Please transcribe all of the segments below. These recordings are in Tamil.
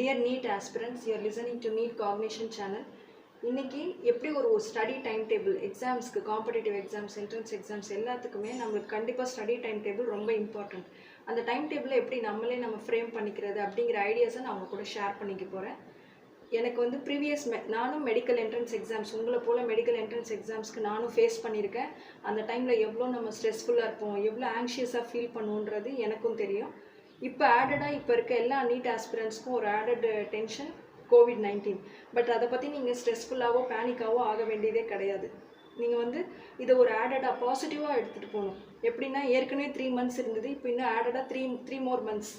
Dear NEET aspirants, you are listening to NEET Cognition channel. இன்னைக்கு எப்படி ஒரு ஸ்டடி டைம் டேபிள் எக்ஸாம்ஸ்க்கு காம்படிட்டிவ் எக்ஸாம்ஸ் என்ட்ரன்ஸ் எக்ஸாம்ஸ் எல்லாத்துக்குமே நம்மளுக்கு கண்டிப்பாக ஸ்டடி டைம் டேபிள் ரொம்ப இம்பார்ட்டன்ட். அந்த டைம் டேபிளை எப்படி நம்ம ஃப்ரேம் பண்ணிக்கிறது அப்படிங்கிற ஐடியாஸை நான் அவங்க கூட ஷேர் பண்ணிக்க போகிறேன். எனக்கு வந்து ப்ரீவியஸ் நானும் மெடிக்கல் என்ட்ரன்ஸ் எக்ஸாம்ஸ் உங்களை போல் மெடிக்கல் என்ட்ரன்ஸ் எக்ஸாம்ஸ்க்கு நானும் ஃபேஸ் பண்ணியிருக்கேன். அந்த டைமில் எவ்வளோ நம்ம ஸ்ட்ரெஸ்ஃபுல்லாக இருப்போம், எவ்வளோ ஆங்ஷியஸாக ஃபீல் பண்ணுன்றது எனக்கும் தெரியும். இப்போ ஆடடாக இப்போ இருக்க எல்லா நீட் ஆஸ்பிரண்ட்ஸ்க்கும் ஒரு ஆடட் டென்ஷன் COVID-19. பட் அதை பற்றி நீங்கள் ஸ்ட்ரெஸ்ஃபுல்லாகவோ பேனிக்காவோ ஆக வேண்டியதே கிடையாது. நீங்கள் வந்து இதை ஒரு ஆடடாக பாசிட்டிவாக எடுத்துகிட்டு போகணும். எப்படின்னா ஏற்கனவே 3 months இருந்தது, இப்போ இன்னும் ஆடடாக த்ரீ more months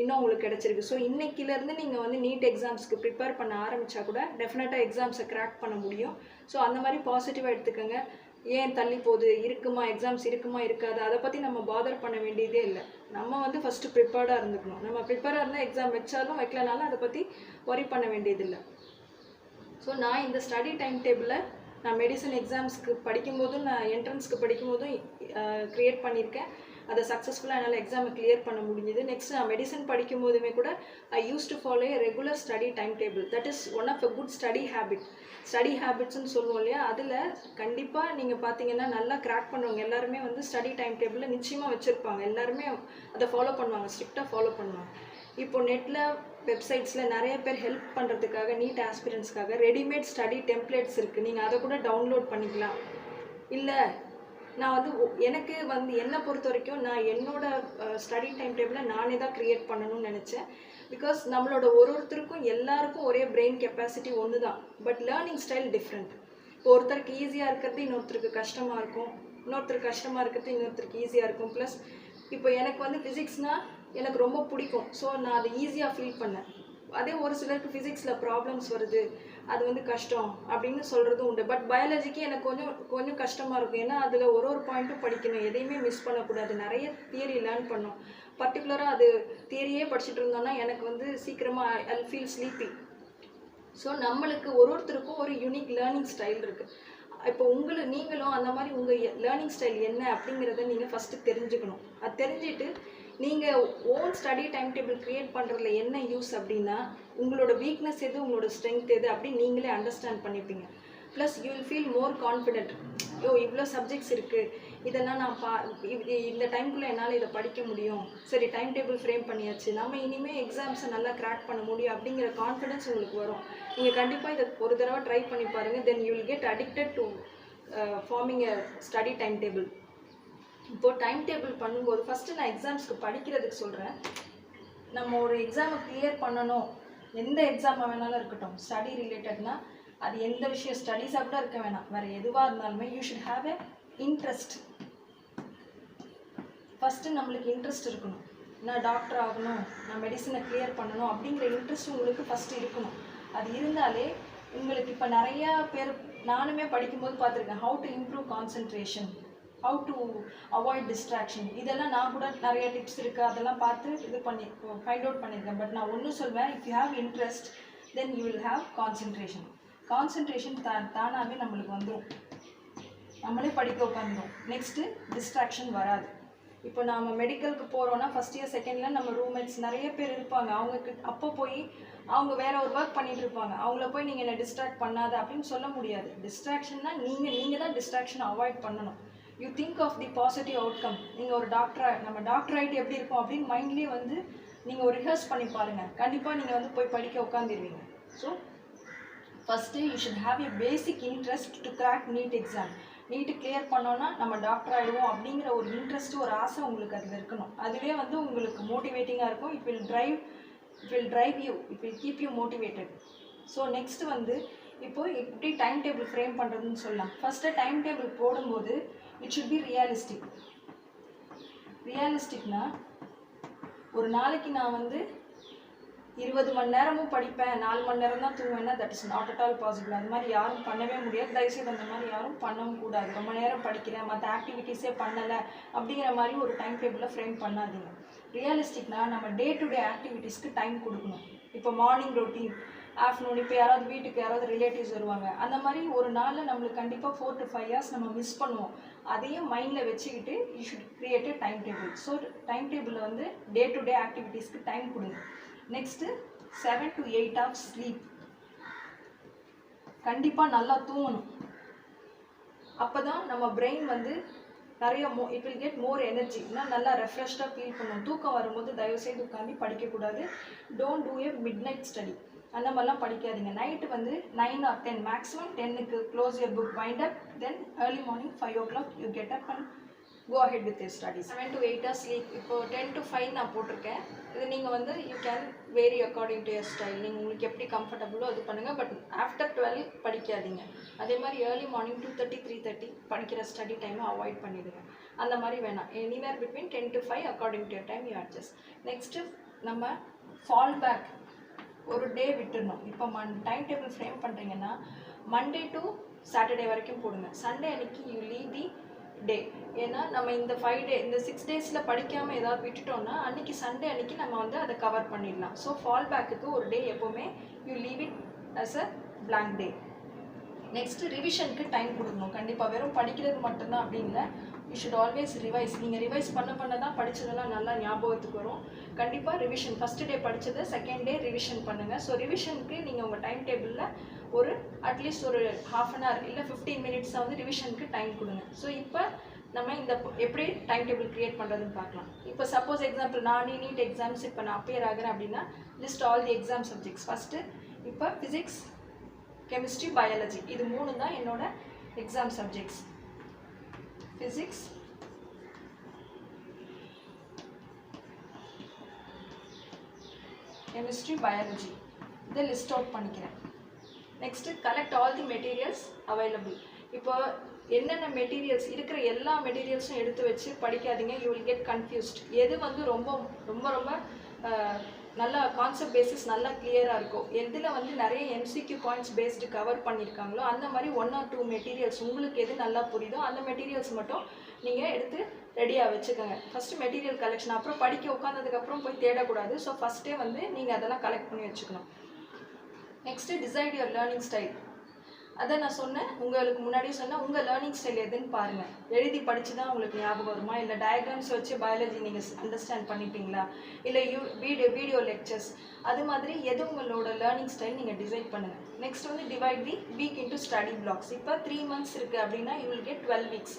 இன்னும் உங்களுக்கு கிடச்சிருக்கு. ஸோ இன்றைக்கிலேருந்து நீங்கள் வந்து நீட் எக்ஸாம்ஸ்க்கு ப்ரிப்பேர் பண்ண ஆரம்பித்தா கூட டெஃபினட்டாக எக்ஸாம்ஸை கிராக் பண்ண முடியும். ஸோ அந்த மாதிரி பாசிட்டிவாக எடுத்துக்கோங்க. ஏன் தள்ளி போகுது, இருக்குமா எக்ஸாம்ஸ் இருக்குமா இருக்காது, அதை பற்றி நம்ம பாதர் பண்ண வேண்டியதே இல்லை. நம்ம வந்து ஃபஸ்ட்டு ப்ரிப்பேர்டாக இருந்துக்கணும். நம்ம ப்ரிப்பேராக இருந்தால் எக்ஸாம் வச்சாலும் வைக்கலனாலும் அதை பற்றி ஒரி பண்ண வேண்டியதில்லை. ஸோ நான் இந்த ஸ்டடி டைம் டேபிளை நான் மெடிசன் எக்ஸாம்ஸ்க்கு படிக்கும்போதும் நான் என்ட்ரன்ஸ்க்கு படிக்கும்போதும் க்ரியேட் பண்ணியிருக்கேன். அதை சக்ஸஸ்ஃபுல்லாக என்னால் எக்ஸாமை கிளியர் பண்ண முடிஞ்சது. நெக்ஸ்ட் நான் மெடிசன் படிக்கும் போதுமே கூட I use to follow a regular study time table. That is one of a good study habit. Study ஹேபிட்ஸ்ன்னு சொல்லுவோம் இல்லையா, அதில் கண்டிப்பாக நீங்கள் பார்த்தீங்கன்னா நல்லா கிராக் பண்ணுறவங்க எல்லாருமே வந்து ஸ்டடி டைம் டேபிளில் நிச்சயமாக வச்சுருப்பாங்க. எல்லாருமே அதை ஃபாலோ பண்ணுவாங்க, ஸ்ட்ரிக்டாக ஃபாலோ பண்ணுவாங்க. இப்போது நெட்டில் வெப்சைட்ஸில் நிறைய பேர் ஹெல்ப் பண்ணுறதுக்காக நீட் ஆஸ்பிரண்ட்ஸ்க்காக ரெடிமேட் ஸ்டடி டெம்ப்ளேட்ஸ் இருக்குது. நீங்கள் அதை கூட டவுன்லோட் பண்ணிக்கலாம். இல்லை நான் வந்து எனக்கு வந்து என்னை பொறுத்த வரைக்கும் நான் என்னோட ஸ்டடி டைம் டேபிளை நானே தான் க்ரியேட் பண்ணணும்னு நினச்சேன். பிகாஸ் நம்மளோட ஒருத்தருக்கும் எல்லாருக்கும் ஒரே பிரெயின் கெப்பாசிட்டி ஒன்று தான், பட் லேர்னிங் ஸ்டைல் டிஃப்ரெண்ட். இப்போ ஒருத்தருக்கு ஈஸியாக இருக்கிறது இன்னொருத்தருக்கு கஷ்டமாக இருக்கும், இன்னொருத்தருக்கு கஷ்டமாக இருக்கிறது இன்னொருத்தருக்கு ஈஸியாக இருக்கும். ப்ளஸ் இப்போ எனக்கு வந்து ஃபிசிக்ஸ்னால் எனக்கு ரொம்ப பிடிக்கும். ஸோ நான் அதை ஈஸியாக ஃபீல் பண்ணேன். அதே ஒரு சிலருக்கு ஃபிசிக்ஸில் ப்ராப்ளம்ஸ் வருது, அது வந்து கஷ்டம் அப்படின்னு சொல்கிறதும் உண்டு. பட் பயாலஜிக்கு எனக்கு கொஞ்சம் கஷ்டமாக இருக்கும். ஏன்னா அதில் ஒரு பாயிண்ட்டும் படிக்கணும், எதையுமே மிஸ் பண்ணக்கூடாது, நிறைய தியரி லேர்ன் பண்ணோம். பர்டிகுலராக அது தியரியே படிச்சுட்டு இருந்தோன்னா எனக்கு வந்து சீக்கிரமாக ஐ ஃபீல் ஸ்லீப்பி. ஸோ நம்மளுக்கு ஒருத்தருக்கும் ஒரு யூனிக் லேர்னிங் ஸ்டைல் இருக்குது. இப்போ நீங்களும் அந்த மாதிரி உங்கள் லேர்னிங் ஸ்டைல் என்ன அப்படிங்கிறத நீங்கள் ஃபஸ்ட்டு தெரிஞ்சுக்கணும். அது தெரிஞ்சுட்டு நீங்கள் own study time table create பண்ணுறதுல என்ன யூஸ் அப்படின்னா உங்களோட வீக்னஸ் எது, உங்களோட ஸ்ட்ரென்த் எது அப்படின்னு நீங்களே அண்டர்ஸ்டாண்ட் பண்ணிப்பீங்க. Plus you will feel more confident. இவ்வளோ சப்ஜெக்ட்ஸ் இருக்குது, இதெல்லாம் நான் இந்த டைம்குள்ளே என்னால் இதை படிக்க முடியும், சரி டைம் டேபிள் ஃப்ரேம் பண்ணியாச்சு, நம்ம இனிமேல் எக்ஸாம்ஸை நல்லா கிராக் பண்ண முடியும் அப்படிங்கிற கான்ஃபிடென்ஸ் உங்களுக்கு வரும். நீங்கள் கண்டிப்பாக இதை ஒரு தடவை ட்ரை பண்ணி பாருங்கள். Then you will get addicted to farming a study time table. இப்போது டைம் டேபிள் பண்ணும்போது ஃபஸ்ட்டு நான் எக்ஸாம்ஸ்க்கு படிக்கிறதுக்கு சொல்கிறேன். நம்ம ஒரு எக்ஸாமை கிளியர் பண்ணணும், எந்த எக்ஸாமாக வேணாலும் இருக்கட்டும், ஸ்டடி ரிலேட்டட்னா அது எந்த விஷயம் ஸ்டடீஸாக கூட இருக்க வேணாம், வேறு எதுவாக இருந்தாலுமே you should have a interest. First நம்மளுக்கு இன்ட்ரெஸ்ட் இருக்கணும். நான் டாக்டர் ஆகணும், நான் மெடிசனை கிளியர் பண்ணணும் அப்படிங்கிற இன்ட்ரெஸ்ட் உங்களுக்கு ஃபஸ்ட்டு இருக்கணும். அது இருந்தாலே உங்களுக்கு இப்போ நிறையா பேர் நானுமே படிக்கும்போது பார்த்துருக்கேன், how to improve concentration, how to avoid distraction, இதெல்லாம் நான் கூட நிறைய டிப்ஸ் இருக்குது, அதெல்லாம் பார்த்து இது பண்ணி ஃபைண்ட் அவுட் பண்ணியிருக்கேன். பட் நான் ஒன்று சொல்வேன், if you have interest then you will have concentration. Concentration தானாகவே நம்மளுக்கு வந்துடும், நம்மளே படிக்க உட்காந்துடும். நெக்ஸ்ட்டு டிஸ்ட்ராக்ஷன் வராது. இப்போ நாம் மெடிக்கலுக்கு போகிறோன்னா ஃபஸ்ட் இயர் செகண்ட் இயர் நம்ம ரூம்மேட்ஸ் நிறைய பேர் இருப்பாங்க. அப்போ போய் அவங்க வேறு ஒரு ஒர்க் பண்ணிகிட்டு இருப்பாங்க, அவங்கள போய் நீங்கள் என்ன டிஸ்ட்ராக்ட் பண்ணாத அப்படின்னு சொல்ல முடியாது. டிஸ்ட்ராக்ஷன்னா நீங்கள் தான் டிஸ்ட்ராக்ஷனை அவாய்ட் பண்ணணும். You think of the positive outcome. நீங்கள் ஒரு நம்ம டாக்டர் ஆகிட்டு எப்படி இருக்கும் அப்படின்னு மைண்ட்லேயே வந்து நீங்கள் ஒரு ரிஹர்ஸ் பண்ணி பாருங்கள். கண்டிப்பாக நீங்கள் வந்து போய் படிக்க உட்காந்துருவீங்க. So first you should have a basic interest to crack NEET exam. NEET clear பண்ணோன்னா நம்ம டாக்டர் ஆகிடுவோம் அப்படிங்கிற ஒரு இன்ட்ரெஸ்ட்டு, ஒரு ஆசை உங்களுக்கு அதில் இருக்கணும். அதுவே வந்து உங்களுக்கு மோட்டிவேட்டிங்காக இருக்கும். It will drive you, it will keep you motivated. So next வந்து இப்போது எப்படி டைம் டேபிள் ஃப்ரேம் பண்ணுறதுன்னு சொல்லலாம். ஃபஸ்ட்டு டைம் டேபிள் போடும்போது இட் ஷுட் பி ரியலிஸ்டிக். ரியலிஸ்டிக்னா ஒரு நாளைக்கு நான் வந்து 20 மணி நேரமும் படிப்பேன், 4 மணி நேரம் தான் தூங்குவேன்னா that is not at all possible. அது மாதிரி யாரும் பண்ணவே முடியாது. தயவுசெய்து அந்த மாதிரி யாரும் பண்ணவும் கூடாது. ரொம்ப நேரம் படிக்கிறேன், மற்ற ஆக்டிவிட்டீஸே பண்ணலை அப்படிங்கிற மாதிரி ஒரு டைம் டேபிளை ஃப்ரேம் பண்ணாதீங்க. ரியலிஸ்டிக்னா நம்ம டே டு டே ஆக்டிவிட்டீஸ்க்கு டைம் கொடுக்கணும். இப்போ மார்னிங் ரொட்டீன், ஆஃப்டர்நூன், இப்போ யாராவது வீட்டுக்கு யாராவது ரிலேட்டிவ்ஸ் வருவாங்க, அந்த மாதிரி ஒரு நாளில் நம்மளுக்கு கண்டிப்பாக 4 to 5 hours நம்ம மிஸ் பண்ணுவோம். அதையும் மைண்டில் வச்சுக்கிட்டு you should create a time table. So time டேபிளில் வந்து டே டு டே ஆக்டிவிட்டீஸ்க்கு டைம் கொடுங்க. Next 7 to 8 hours sleep. கண்டிப்பாக நல்லா தூங்கணும். அப்போ தான் நம்ம பிரெயின் வந்து நிறைய it will get more energy. நல்லா ரெஃப்ரெஷ்டாக ஃபீல் பண்ணும். தூக்கம் வரும்போது தயவுசெய்து உட்காந்து படிக்கக்கூடாது. Don't do a midnight study. அந்த மாதிரிலாம் படிக்காதீங்க. நைட்டு வந்து 9 or 10 மேக்ஸிமம் 10க்கு close your book, wind up, then early morning 5 o'clock you get up and go ahead with your studies. 7 to 8 hours sleep. இப்போ 10 to 5 நான் போட்டிருக்கேன். இது நீங்கள் வந்து you can vary according to your style. நீங்கள் உங்களுக்கு எப்படி கம்ஃபர்டபுளோ அது பண்ணுங்கள். பட் ஆஃப்டர் 12 படிக்காதீங்க. அதே மாதிரி ஏர்லி மார்னிங் 2:30 3:30 படிக்கிற ஸ்டடி டைமை அவாய்ட் பண்ணிவிடுங்க. அந்த மாதிரி வேணாம். Anywhere between 10 to 5 according to your time you adjust. Next நம்ம ஃபால் பேக் ஒரு டே விட்டுடணும். இப்போ டைம் டேபிள் ஃப்ரேம் பண்ணுறீங்கன்னா மண்டே டு சாட்டர்டே வரைக்கும் போடுங்க. சண்டே அன்னைக்கு யூ லீவ் தி டே. ஏன்னா நம்ம இந்த 5 டே இந்த 6 டேஸில் படிக்காமல் ஏதாவது விட்டுட்டோம்னா அன்றைக்கி சண்டே அன்றைக்கி நம்ம வந்து அதை கவர் பண்ணிடலாம். ஸோ ஃபால் பேக்குக்கு ஒரு டே எப்போவுமே you leave it as a blank day. Next ரிவிஷனுக்கு டைம் கொடுக்கணும். கண்டிப்பாக வெறும் படிக்கிறது மட்டும்தான் அப்படின்னு இல்லை. You should always revise. நீங்கள் ரிவைஸ் பண்ண தான் படித்ததெல்லாம் நல்லா ஞாபகத்துக்கு வரும். கண்டிப்பாக ரிவிஷன் ஃபஸ்ட்டு டே படித்ததை செகண்ட் டே ரிவிஷன் பண்ணுங்கள். ஸோ ரிவிஷனுக்கு நீங்கள் உங்கள் டைம் டேபிளில் ஒரு அட்லீஸ்ட் ஒரு 1/2 an hour இல்லை 15 minutes வந்து ரிவிஷனுக்கு டைம் கொடுங்க. ஸோ இப்போ நம்ம இந்த எப்படி டைம் டேபிள் க்ரியேட் பண்ணுறதுன்னு பார்க்கலாம். இப்போ சப்போஸ் எக்ஸாம்பிள் நான் நீட் எக்ஸாம்ஸ் இப்போ நான் அப்பியர் ஆகிறேன் அப்படின்னா list all the exam subjects. First இப்போ ஃபிசிக்ஸ், கெமிஸ்ட்ரி, பயாலஜி இது 3 தான் என்னோட exam subjects. Physics, chemistry, biology இதை லிஸ்ட் அவுட் பண்ணிக்கிறேன். Next collect all the materials available. இப்போ என்னென்ன மெட்டீரியல்ஸ் இருக்கிற எல்லா மெட்டீரியல்ஸும் எடுத்து வச்சு படிக்காதீங்க. You will get confused. எது வந்து ரொம்ப ரொம்ப ரொம்ப நல்லா கான்செப்ட் பேசிஸ் நல்லா கிளியராக இருக்கும், எதில் வந்து நிறைய எம்சிக்யூ பாயிண்ட்ஸ் பேஸ்டு கவர் பண்ணியிருக்காங்களோ அந்த மாதிரி 1 or 2 மெட்டீரியல்ஸ் உங்களுக்கு எது நல்லா புரியுதோ அந்த மெட்டீரியல்ஸ் மட்டும் நீங்கள் எடுத்து ரெடியாக வச்சுக்கோங்க. First material collection. அப்புறம் படிக்க உட்காந்ததுக்கப்புறம் போய் தேடக்கூடாது. ஸோ ஃபஸ்ட்டே வந்து நீங்கள் அதெல்லாம் கலெக்ட் பண்ணி வச்சுக்கணும். Next decide your learning style. அதை நான் சொன்னேன், உங்களுக்கு முன்னாடியே சொன்னேன். உங்கள் லேர்னிங் ஸ்டைல் எதுன்னு பாருங்கள். எழுதி படித்து தான் உங்களுக்கு ஞாபகம் வருமா, இல்லை டயக்ராம்ஸ் வச்சு பயாலஜி நீங்கள் அண்டர்ஸ்டாண்ட் பண்ணிப்பீங்களா, இல்லை வீடியோ லெக்சர்ஸ், அது மாதிரி எது உங்களோட லேர்னிங் ஸ்டைல் நீங்கள் டிசைட் பண்ணுங்கள். நெக்ஸ்ட் வந்து divide the week into study blocks. இப்போ 3 months இருக்குது அப்படின்னா யூ வில் கெட் 12 weeks.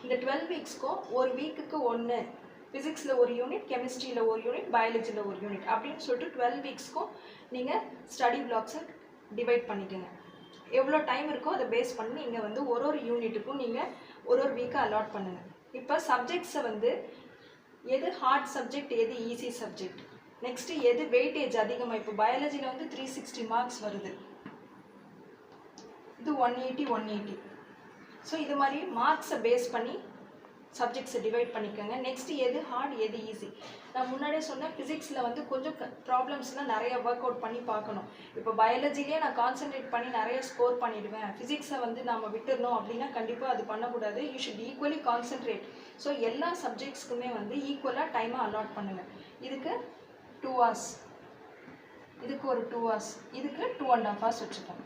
இந்த 12 weeksக்கும் ஒரு வீக்குக்கு 1 ஃபிசிக்ஸில் ஒரு யூனிட், கெமிஸ்ட்ரியில் ஒரு யூனிட், பயாலஜியில் ஒரு யூனிட் அப்படின்னு சொல்லிட்டு 12 weeksக்கும் நீங்கள் ஸ்டடி பிளாக்ஸை டிவைட் பண்ணிக்கோங்க. எவ்வளோ டைம் இருக்கோ அதை பேஸ் பண்ணி நீங்கள் வந்து ஒரு யூனிட்டுக்கும் நீங்கள் ஒரு வீக்கை அலாட் பண்ணுங்கள். இப்போ சப்ஜெக்ட்ஸை வந்து எது ஹார்ட் சப்ஜெக்ட், எது ஈஸி சப்ஜெக்ட், நெக்ஸ்ட்டு எது வெயிட்டேஜ் அதிகமாக. இப்போ பயாலஜியில் வந்து 360 marks வருது, இது 180. ஸோ இது மாதிரி மார்க்ஸை பேஸ் பண்ணி சப்ஜெக்ட்ஸை டிவைட் பண்ணிக்கோங்க. நெக்ஸ்ட்டு எது ஹார்ட், எது ஈஸி. நான் முன்னாடியே சொன்னேன், ஃபிசிக்ஸில் வந்து கொஞ்சம் ப்ராப்ளம்ஸ்லாம் நிறைய ஒர்க் அவுட் பண்ணி பார்க்கணும். இப்போ பயாலஜிலேயே நான் கான்சன்ட்ரேட் பண்ணி நிறைய ஸ்கோர் பண்ணிவிடுவேன், ஃபிசிக்ஸை வந்து நம்ம விட்டுடணும் அப்படின்னா கண்டிப்பாக அது பண்ணக்கூடாது. You should equally concentrate. So எல்லா சப்ஜெக்ட்ஸ்க்குமே வந்து ஈக்குவலாக டைமை அலாட் பண்ணுங்கள். இதுக்கு 2 hours, இதுக்கு ஒரு 2 hours, இதுக்கு 2.5 hours வச்சுப்போம்.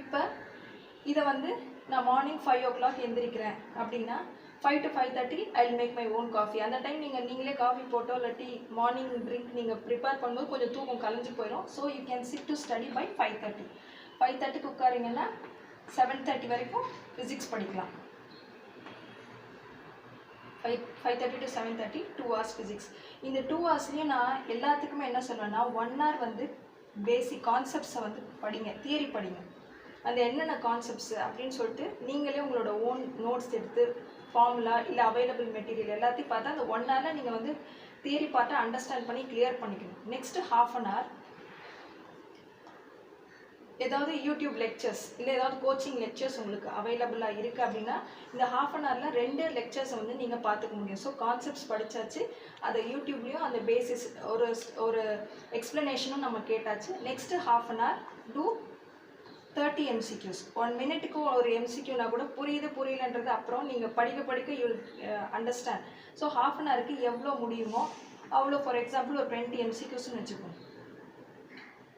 இப்போ இதை வந்து நான் மார்னிங் 5 o'clock எந்திரிக்கிறேன் அப்படின்னா 5 to 5:30 I will make my own coffee. அந்த டைம் நீங்களே காஃபி போட்டோ இல்லை டீ மார்னிங் ட்ரிங்க் நீங்கள் ப்ரிப்பேர் பண்ணும்போது கொஞ்சம் தூக்கம் கலைஞ்சு போயிடும். So you can sit to study by 5:30. 5:30க்கு உட்காரிங்கன்னா 7:30 வரைக்கும் ஃபிசிக்ஸ் படிக்கலாம். 5:30 to 7:30 2 hours ஃபிசிக்ஸ். இந்த 2 hoursலேயும் நான் எல்லாத்துக்குமே என்ன சொல்லுவேன்னா 1 hour வந்து பேசிக் கான்செப்ட்ஸை வந்து படிங்க, தியரி படிங்க. அந்த என்னென்ன கான்செப்ட்ஸ் அப்படின்னு சொல்லிட்டு நீங்களே உங்களோட ஓன் நோட்ஸ் எடுத்து ஃபார்முலா இல்லை அவைலபிள் மெட்டீரியல் எல்லாத்தையும் பார்த்தா அந்த 1 hourல நீங்கள் வந்து தியரி பார்த்து அண்டர்ஸ்டாண்ட் பண்ணி கிளியர் பண்ணிக்கணும். நெக்ஸ்ட்டு 1/2 an hour ஏதாவது யூடியூப் லெக்சர்ஸ் இல்லை ஏதாவது கோச்சிங் லெக்சர்ஸ் உங்களுக்கு அவைலபிளாக இருக்குது அப்படின்னா இந்த 1/2 an hourல 2 லெக்சர்ஸை வந்து நீங்கள் பார்த்துக்க முடியும். ஸோ கான்செப்ட்ஸ் படித்தாச்சு, அதை யூடியூப்லேயும் அந்த பேசிஸ் ஒரு எக்ஸ்ப்ளனேஷனும் நம்ம கேட்டாச்சு. Next 1/2 an hour to 30 MCQs. 1 minute ஒரு MCQனா கூட புரியலன்றது அப்புறம் நீங்கள் படிக்க யூ அண்டர்ஸ்டாண்ட். ஸோ 1/2 an hourக்கு எவ்வளோ முடியுமோ அவ்வளோ. ஃபார் எக்ஸாம்பிள் ஒரு 20 MCQஸ்ன்னு வச்சுக்கோங்க,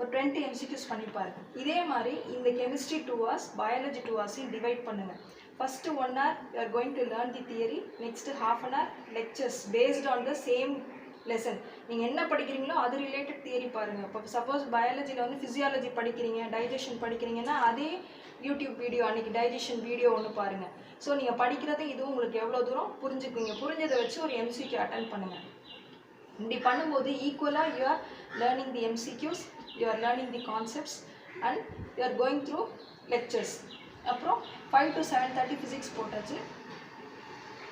ஒரு 20 MCQs பண்ணி பாருங்க. இதே மாதிரி இந்த chemistry 2 hours, biology 2 hours divide பண்ணுங்கள். First 1 hour you are going to learn the theory, next 1/2 an hour lectures based on the same lesson. நீங்கள் என்ன படிக்கிறீங்களோ அது ரிலேட்டட் தியரி பாருங்கள். இப்போ சப்போஸ் பயாலஜியில் வந்து ஃபிசியாலஜி படிக்கிறீங்க, டைஜஷன் படிக்கிறீங்கன்னா அதே யூடியூப் வீடியோ அன்றைக்கி டைஜஷன் வீடியோ ஒன்று பாருங்கள். ஸோ நீங்கள் படிக்கிறது இதுவும் உங்களுக்கு எவ்வளோ தூரம் புரிஞ்சுக்குவீங்க. புரிஞ்சதை வச்சு ஒரு எம்சிக்யூ அட்டன் பண்ணுங்கள். இப்படி பண்ணும்போது ஈக்குவலாக you are learning the MCQs, you are learning the concepts and you are going through lectures. அப்புறம் 5 to 7:30 ஃபிசிக்ஸ் போட்டாச்சு.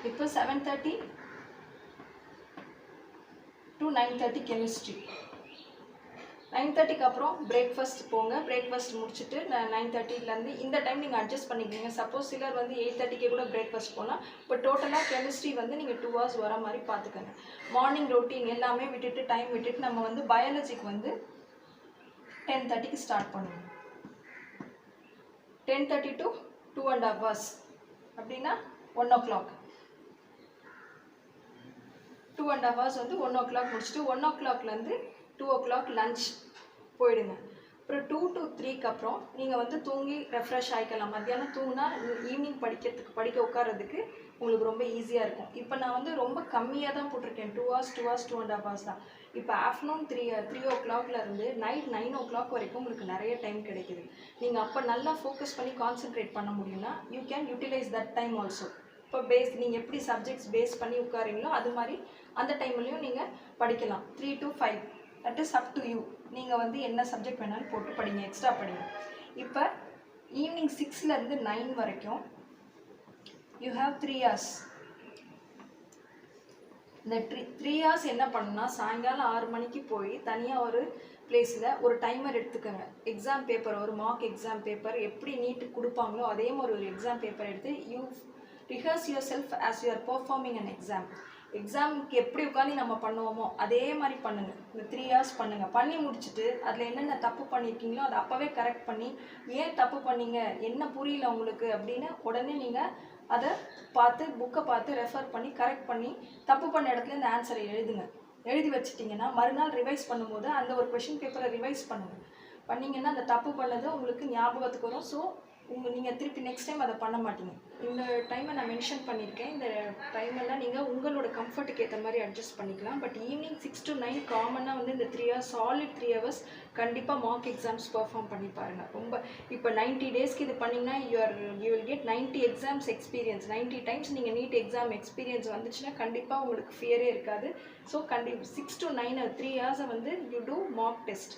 இப்போ 7:30 to 9:30 கெமிஸ்ட்ரி. 9:30க்கு அப்புறம் பிரேக்ஃபாஸ்ட் போங்க. பிரேக்ஃபாஸ்ட் முடிச்சுட்டு 9:30லேருந்து இந்த டைம் நீங்கள் அட்ஜஸ்ட் பண்ணிக்கிங்க. சப்போஸ் சிலர் வந்து 8:30க்கே கூட பிரேக்ஃபாஸ்ட் போனால் இப்போ டோட்டலாக கெமிஸ்ட்ரி வந்து நீங்கள் 2 hours வர மாதிரி பார்த்துக்கங்க. மார்னிங் ரொட்டீன் எல்லாமே விட்டுட்டு டைம் விட்டுட்டு நம்ம வந்து பயாலஜிக்கு வந்து 10:30க்கு ஸ்டார்ட் பண்ணுவோம். 10:30 to 2.5 hours அப்படின்னா 1 o'clock. 2.5 hours வந்து 1 o'clock முடிச்சுட்டு 1 o'clockலேருந்து 2 o'clock லன்ச் போயிடுங்க. அப்புறம் 2 to 3க்கு அப்புறம் நீங்கள் வந்து தூங்கி ரெஃப்ரெஷ் ஆகிக்கலாம். மத்தியானம் தூங்கினா ஈவினிங் படிக்க உட்காரதுக்கு உங்களுக்கு ரொம்ப ஈஸியாக இருக்கும். இப்போ நான் வந்து ரொம்ப கம்மியாக தான் போட்டிருக்கேன். 2 hours 2.5 hours தான். இப்போ ஆஃப்டர்நூன் 3 o'clockலேருந்து நைட் 9 o'clock வரைக்கும் உங்களுக்கு நிறைய டைம் கிடைக்குது. நீங்கள் அப்போ நல்லா ஃபோக்கஸ் பண்ணி கான்சென்ட்ரேட் பண்ண முடியும்னா you can utilise that time also. இப்போ நீங்கள் எப்படி சப்ஜெக்ட்ஸ் பேஸ் பண்ணி உட்காரீங்களோ அது மாதிரி அந்த டைம்லையும் நீங்கள் படிக்கலாம். 3 to 5 that is up to you. நீங்கள் வந்து என்ன சப்ஜெக்ட் வேணாலும் போட்டு படிங்க, எக்ஸ்ட்ரா படிங்க. இப்போ ஈவினிங் 6லேருந்து 9 வரைக்கும் யூ ஹாவ் 3 hours. இந்த 3 hours என்ன பண்ணுன்னா சாயங்காலம் 6 மணிக்கு போய் தனியாக ஒரு பிளேஸில் ஒரு டைமர் எடுத்துக்கோங்க. எக்ஸாம் பேப்பர், ஒரு மார்க் எக்ஸாம் பேப்பர் எப்படி நீட்டு கொடுப்பாங்களோ அதே மாதிரி ஒரு எக்ஸாம் பேப்பர் எடுத்து you rehearse your self as you are performing an exam. எக்ஸாமுக்கு எப்படி உட்காந்து நம்ம பண்ணுவோமோ அதே மாதிரி பண்ணுங்கள். இந்த 3 hours பண்ணுங்கள். பண்ணி முடிச்சுட்டு அதில் என்னென்ன தப்பு பண்ணியிருக்கீங்களோ அதை அப்போவே கரெக்ட் பண்ணி, ஏன் தப்பு பண்ணீங்க, என்ன புரியல உங்களுக்கு அப்படின்னு உடனே நீங்கள் அதை பார்த்து புக்கை பார்த்து ரெஃபர் பண்ணி கரெக்ட் பண்ணி தப்பு பண்ண இடத்துல இந்த ஆன்சரை எழுதுங்க. எழுதி வச்சுட்டிங்கன்னா மறுநாள் ரிவைஸ் பண்ணும்போது அந்த ஒரு கொஷின் பேப்பரை ரிவைஸ் பண்ணுங்கள். பண்ணிங்கன்னா அந்த தப்பு பண்ணது உங்களுக்கு ஞாபகத்துக்கு வரும். ஸோ நீங்கள் திருப்பி நெக்ஸ்ட் டைம் அதை பண்ண மாட்டீங்க. இந்த டைமை நான் மென்ஷன் பண்ணியிருக்கேன். இந்த டைமெல்லாம் நீங்கள் உங்களோட கம்ஃபர்ட்டுக்கு ஏற்ற மாதிரி அட்ஜஸ்ட் பண்ணிக்கலாம். பட் ஈவினிங் 6 to 9 காமனாக வந்து இந்த 3 hours சாலிட் 3 hours கண்டிப்பாக மார்க் எக்ஸாம்ஸ் பெர்ஃபார்ம் பண்ணி பாருங்கள். ரொம்ப இப்போ 90 daysக்கு இது பண்ணிங்கன்னா you will get 90 exams experience. 90 times நீங்கள் நீட் எக்ஸாம் எக்ஸ்பீரியன்ஸ் வந்துச்சுன்னா கண்டிப்பாக உங்களுக்கு ஃபியரே இருக்காது. ஸோ 6 to 9 3 hours வந்து யூ டூ மார்க் டெஸ்ட்.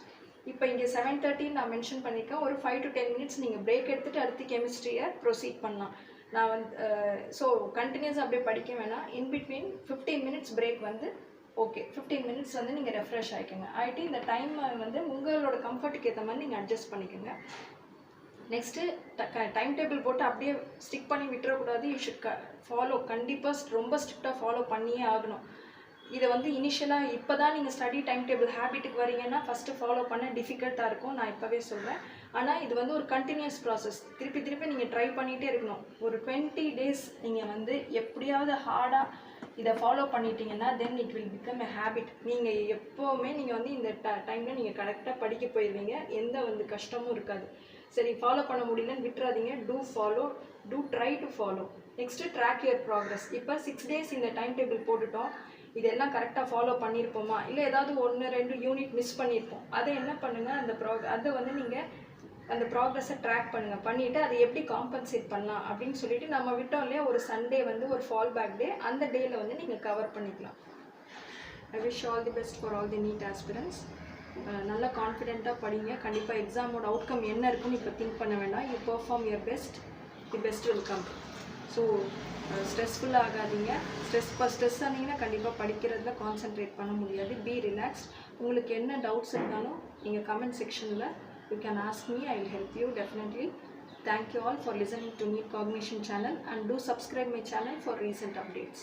இப்போ இங்கே 7:30 நான் மென்ஷன் பண்ணியிருக்கேன். ஒரு 5 to 10 minutes நீங்கள் பிரேக் எடுத்துகிட்டு அடுத்து கெமிஸ்ட்ரியை ப்ரொசீட் பண்ணலாம். நான் வந்து ஸோ கண்டினியூஸாக அப்படியே படிக்க வேணாம். இன்பிட்வீன் 15 minutes பிரேக் வந்து ஓகே. 15 minutes வந்து நீங்கள் ரெஃப்ரெஷ் ஆகிக்கோங்க. ஆகிட்டு இந்த டைம் வந்து உங்களோட கம்ஃபர்ட்டுக்கு ஏற்ற மாதிரி நீங்கள் அட்ஜஸ்ட் பண்ணிக்கோங்க. நெக்ஸ்ட்டு டைம் டேபிள் போட்டு அப்படியே ஸ்டிக் பண்ணி விட்டுறக்கூடாது. You should follow. கண்டிப்பாக ரொம்ப ஸ்ட்ரிக்டாக ஃபாலோ பண்ணியே ஆகணும். இதை வந்து இனிஷியலாக இப்போ தான் நீங்கள் ஸ்டடி டைம் டேபிள் ஹேபிட்டுக்கு வரீங்கன்னா ஃபஸ்ட்டு ஃபாலோ பண்ண டிஃபிகல்ட்டாக இருக்கும், நான் இப்போவே சொல்கிறேன். ஆனால் இது வந்து ஒரு கண்டினியூஸ் ப்ராசஸ். திருப்பி நீங்கள் ட்ரை பண்ணிகிட்டே இருக்கணும். ஒரு 20 days நீங்கள் வந்து எப்படியாவது ஹார்டாக இதை ஃபாலோ பண்ணிட்டீங்கன்னா then it will become a habit. நீங்கள் எப்போவுமே நீங்கள் வந்து இந்த டைமில் நீங்கள் கரெக்டாக படிக்க போயிடுவீங்க. எந்த வந்து கஷ்டமும் இருக்காது. சரி, ஃபாலோ பண்ண முடியலன்னு விட்டுறாதீங்க. Do follow, do try to follow. Next track your progress. இப்போ 6 days இந்த டைம் டேபிள் போட்டுட்டோம். இதெல்லாம் கரெக்டாக ஃபாலோ பண்ணியிருப்போமா, இல்லை ஏதாவது 1-2 யூனிட் மிஸ் பண்ணியிருப்போம். அதை என்ன பண்ணுங்கள், அதை வந்து நீங்கள் அந்த ப்ராக்ரஸை ட்ராக் பண்ணுங்கள். பண்ணிவிட்டு அதை எப்படி காம்பன்சேட் பண்ணலாம் அப்படின்னு சொல்லிட்டு நம்ம விட்டோம் இல்லையா, ஒரு சண்டே வந்து ஒரு ஃபால் பேக் டே, அந்த டேயில் வந்து நீங்கள் கவர் பண்ணிக்கலாம். I wish all the best for all the NEET aspirants. நல்லா கான்ஃபிடென்ட்டாக படிங்க. கண்டிப்பாக எக்ஸாமோட அவுட்கம் என்ன இருக்குன்னு இப்போ திங்க் பண்ண வேண்டாம். You perform your best, the best will come. So ஸ்ட்ரெஸ்ஃபுல்லாக ஆகாதீங்க. ஸ்ட்ரெஸ் ஆனீங்கன்னா கண்டிப்பாக படிக்கிறதுல கான்சென்ட்ரேட் பண்ண முடியாது. Be relaxed. உங்களுக்கு என்ன டவுட்ஸ் இருந்தாலும் நீங்கள் கமெண்ட் செக்ஷனில் you can ask me. I will help you definitely. Thank you all for listening to NEET Cognition channel, and do subscribe my channel for recent updates.